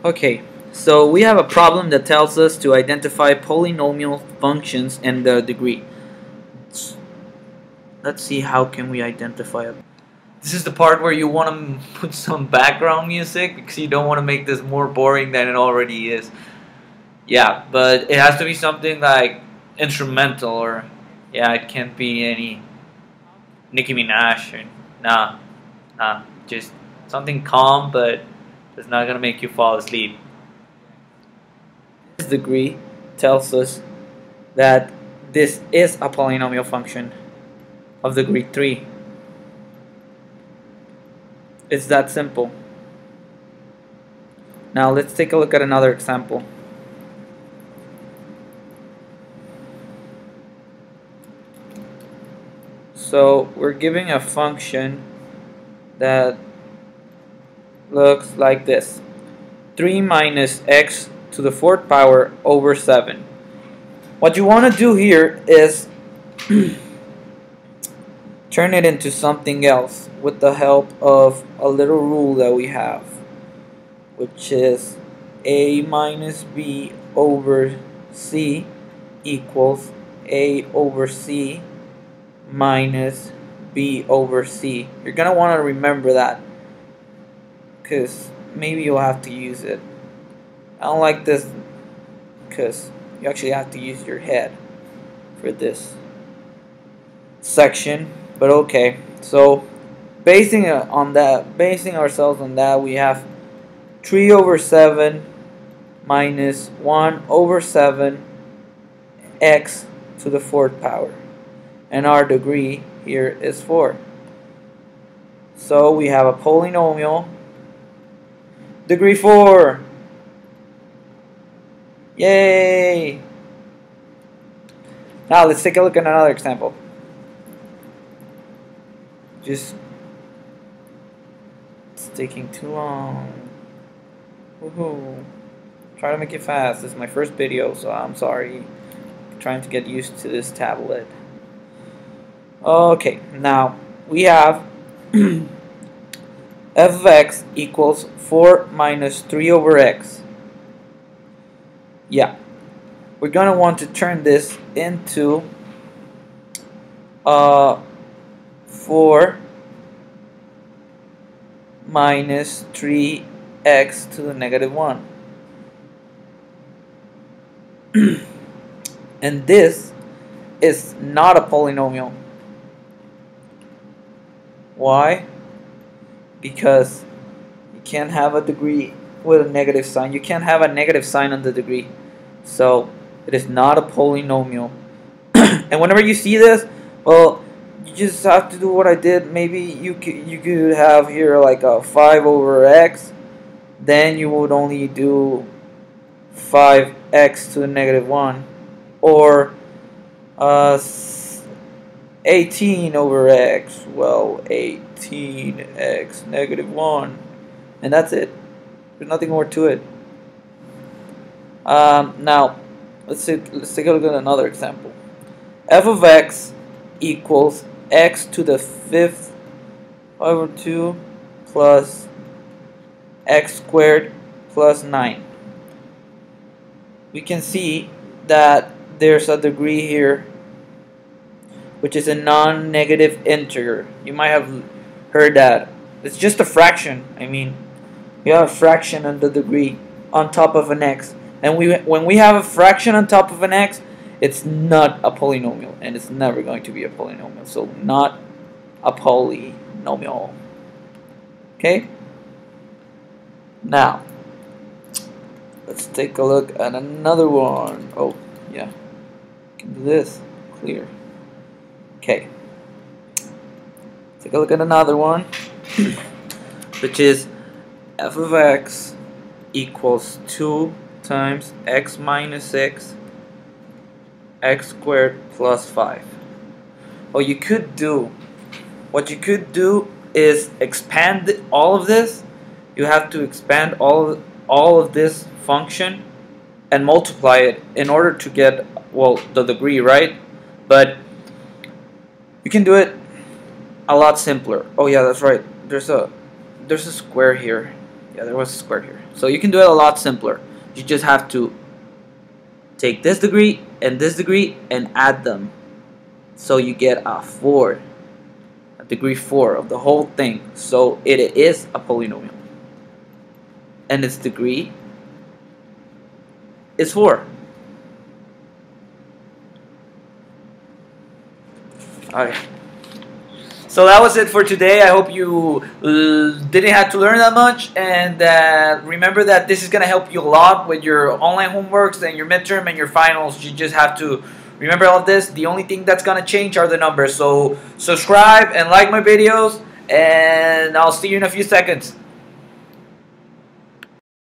Okay, so we have a problem that tells us to identify polynomial functions and the degree. Let's see how can we identify it. This is the part where you want to put some background music because you don't want to make this more boring than it already is. Yeah, but it has to be something like instrumental, or yeah, it can't be any Nicki Minaj or nah, just something calm but it's not gonna make you fall asleep. This degree tells us that this is a polynomial function of degree 3. It's that simple. Now let's take a look at another example. So we're giving a function that looks like this: 3 minus x to the 4th power over 7. What you want to do here is turn it into something else with the help of a little rule that we have, which is a minus b over c equals a over c minus b over c. You're going to want to remember that because maybe you'll have to use it. I don't like this because you actually have to use your head for this section, but okay. So basing ourselves on that, we have 3 over 7 minus 1 over 7 x to the 4th power, and our degree here is 4. So we have a polynomial degree 4. Yay! Now let's take a look at another example. It's taking too long. Woohoo! Try to make it fast. This is my first video, so I'm sorry. I'm trying to get used to this tablet. Okay, now we have f of x equals 4 minus 3 over x. Yeah, we're going to want to turn this into 4 minus 3x to the negative 1. And this is not a polynomial. Why? Because you can't have a degree with a negative sign. You can't have a negative sign on the degree. So it is not a polynomial. And whenever you see this, well, you just have to do what I did. Maybe you could have here like a 5 over x. Then you would only do 5x to the negative 1. Or 18 over x. Well, 18x negative 1. And that's it. There's nothing more to it. Now, let's take a look at another example. F of x equals x to the 5th over 2 plus x squared plus 9. We can see that there's a degree here, which is a non-negative integer. You might have heard that. It's just a fraction. I mean, we have a fraction on the degree on top of an x. And when we have a fraction on top of an x, it's not a polynomial. And it's never going to be a polynomial. So not a polynomial. Okay? Now, let's take a look at another one. Oh, yeah. Can do this. Clear. Okay. Take a look at another one. Which is f of x equals 2 times x minus 6 x squared plus 5. What you could do is expand all of this. You have to expand all of this function and multiply it in order to get, well, the degree, right? But you can do it a lot simpler. Oh yeah, that's right. There's a square here. Yeah, there was a square here. So you can do it a lot simpler. You just have to take this degree and add them. So you get a 4, a degree 4 of the whole thing. So it is a polynomial. And its degree is 4. Okay. So that was it for today. I hope you didn't have to learn that much, and remember that this is going to help you a lot with your online homeworks and your midterm and your finals. You just have to remember all of this. The only thing that's going to change are the numbers. So subscribe and like my videos, and I'll see you in a few seconds.